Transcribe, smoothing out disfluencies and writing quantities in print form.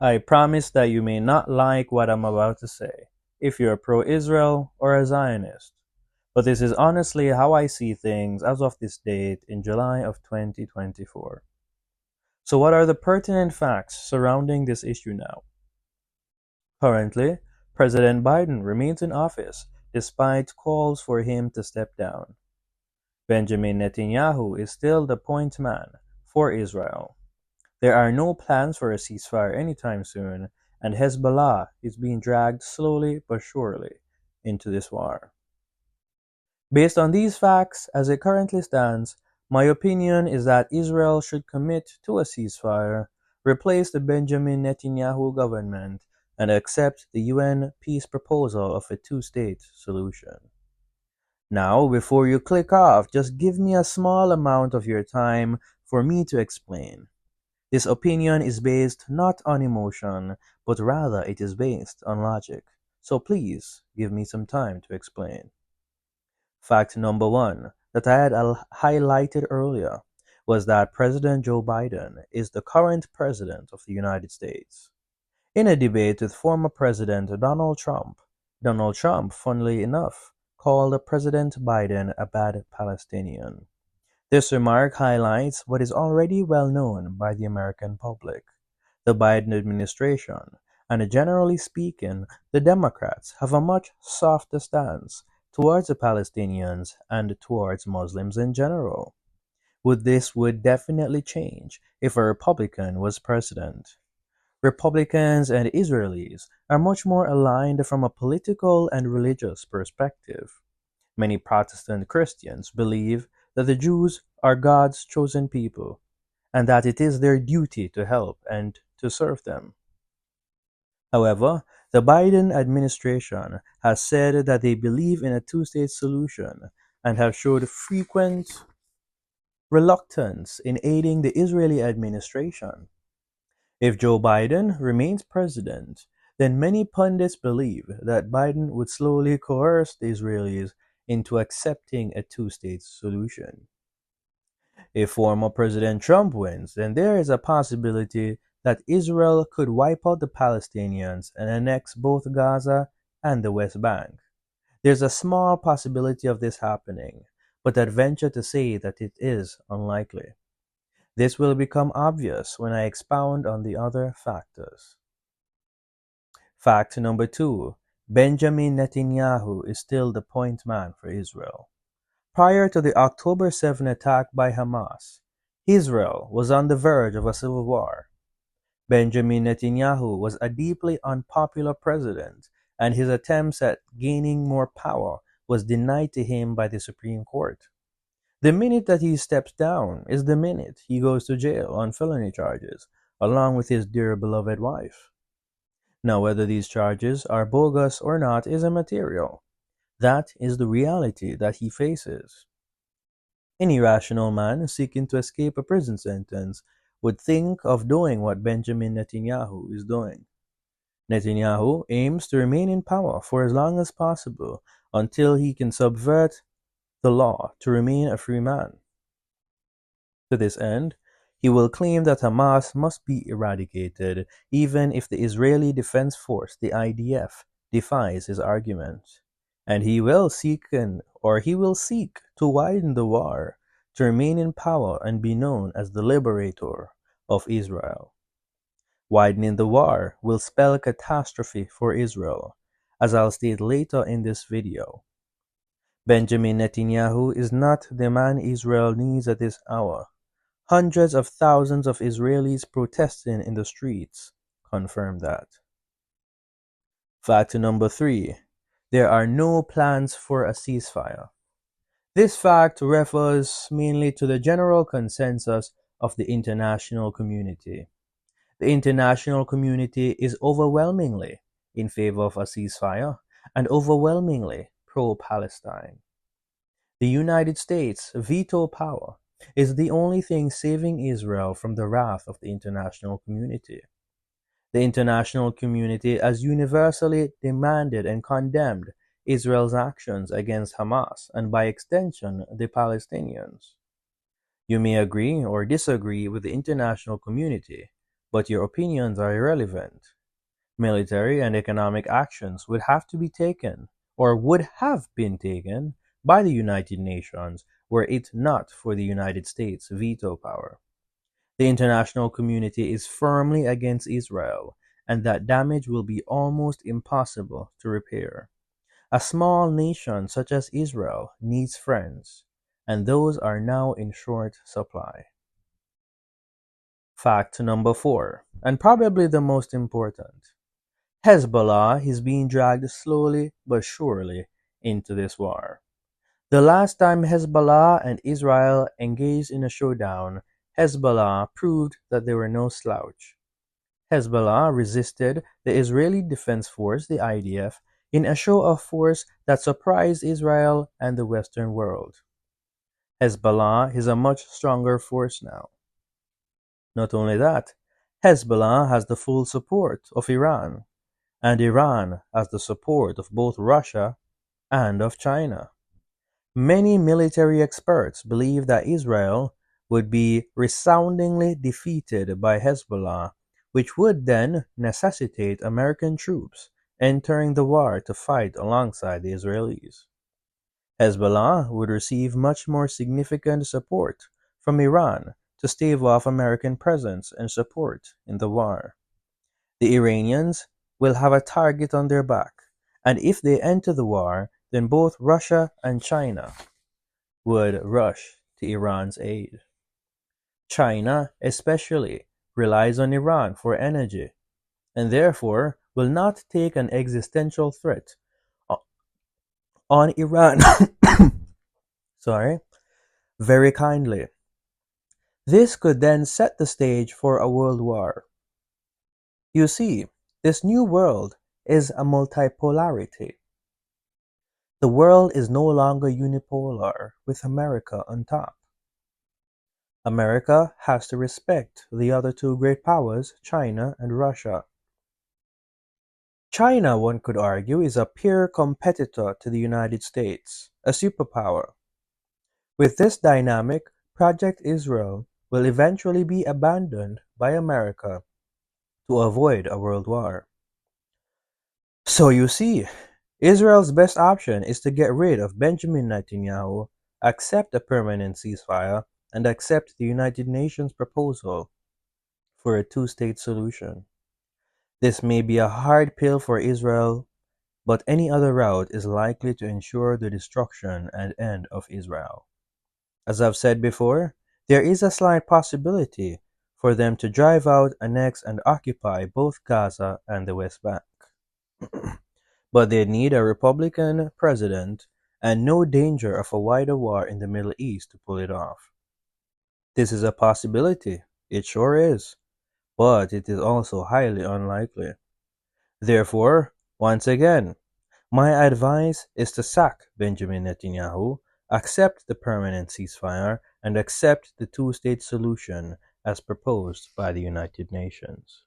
I promise that you may not like what I'm about to say, if you're pro-Israel or a Zionist. But this is honestly how I see things as of this date in July of 2024. So what are the pertinent facts surrounding this issue now? Currently, President Biden remains in office despite calls for him to step down. Benjamin Netanyahu is still the point man for Israel. There are no plans for a ceasefire anytime soon, and Hezbollah is being dragged slowly but surely into this war. Based on these facts, as it currently stands, my opinion is that Israel should commit to a ceasefire, replace the Benjamin Netanyahu government, and accept the UN peace proposal of a two-state solution. Now, before you click off, just give me a small amount of your time for me to explain. This opinion is based not on emotion, but rather it is based on logic. So please give me some time to explain. Fact number one that I had highlighted earlier was that President Joe Biden is the current president of the United States. In a debate with former President Donald Trump, funnily enough, called President Biden a bad Palestinian. This remark highlights what is already well known by the American public. The Biden administration, and generally speaking, the Democrats, have a much softer stance towards the Palestinians and towards Muslims in general. This would definitely change if a Republican was president. Republicans and Israelis are much more aligned from a political and religious perspective. Many Protestant Christians believe that the Jews are God's chosen people and that it is their duty to help and to serve them. However, the Biden administration has said that they believe in a two-state solution and have showed frequent reluctance in aiding the Israeli administration. If Joe Biden remains president, then many pundits believe that Biden would slowly coerce the Israelis into accepting a two-state solution. If former President Trump wins, then there is a possibility that Israel could wipe out the Palestinians and annex both Gaza and the West Bank. There's a small possibility of this happening, but I'd venture to say that it is unlikely. This will become obvious when I expound on the other factors. Fact number two, Benjamin Netanyahu is still the point man for Israel. Prior to the October 7 attack by Hamas, Israel was on the verge of a civil war. Benjamin Netanyahu was a deeply unpopular president, and his attempts at gaining more power was denied to him by the Supreme Court. The minute that he steps down is the minute he goes to jail on felony charges, along with his dear beloved wife. Now, whether these charges are bogus or not is immaterial. That is the reality that he faces. Any rational man seeking to escape a prison sentence would think of doing what Benjamin Netanyahu is doing. Netanyahu aims to remain in power for as long as possible until he can subvert the law to remain a free man. To this end, he will claim that Hamas must be eradicated even if the Israeli Defense Force, the IDF, defies his argument. And he will seek to widen the war to remain in power and be known as the liberator of Israel. Widening the war will spell catastrophe for Israel, as I'll state later in this video. Benjamin Netanyahu is not the man Israel needs at this hour. Hundreds of thousands of Israelis protesting in the streets confirm that. Fact number three, there are no plans for a ceasefire. This fact refers mainly to the general consensus of the international community. The international community is overwhelmingly in favor of a ceasefire and overwhelmingly pro-Palestine. The United States' veto power is the only thing saving Israel from the wrath of the international community. The international community has universally demanded and condemned Israel's actions against Hamas and by extension the Palestinians. You may agree or disagree with the international community, but your opinions are irrelevant. Military and economic actions would have to be taken, or would have been taken, by the United Nations were it not for the United States' veto power. The international community is firmly against Israel, and that damage will be almost impossible to repair. A small nation such as Israel needs friends, and those are now in short supply. Fact number 4, and probably the most important. Hezbollah is being dragged slowly but surely into this war. The last time Hezbollah and Israel engaged in a showdown, Hezbollah proved that they were no slouch. Hezbollah resisted the Israeli Defense Force, the IDF, in a show of force that surprised Israel and the Western world. Hezbollah is a much stronger force now. Not only that, Hezbollah has the full support of Iran, and Iran has the support of both Russia and of China. Many military experts believe that Israel would be resoundingly defeated by Hezbollah, which would then necessitate American troops entering the war to fight alongside the Israelis. Hezbollah would receive much more significant support from Iran to stave off American presence and support in the war. The Iranians will have a target on their back, and if they enter the war, then both Russia and China would rush to Iran's aid. China, especially, relies on Iran for energy, and therefore will not take an existential threat on Iran sorry, very kindly. This could then set the stage for a world war. You see, this new world is a multipolarity. The world is no longer unipolar, with America on top. America has to respect the other two great powers, China and Russia. China, one could argue, is a peer competitor to the United States, a superpower. With this dynamic, Project Israel will eventually be abandoned by America to avoid a world war. So you see, Israel's best option is to get rid of Benjamin Netanyahu, accept a permanent ceasefire, and accept the United Nations proposal for a two-state solution. This may be a hard pill for Israel, but any other route is likely to ensure the destruction and end of Israel. As I've said before, there is a slight possibility for them to drive out, annex, and occupy both Gaza and the West Bank. But they need a Republican president and no danger of a wider war in the Middle East to pull it off. This is a possibility, it sure is, but it is also highly unlikely. Therefore, once again, my advice is to sack Benjamin Netanyahu, accept the permanent ceasefire, and accept the two-state solution as proposed by the United Nations.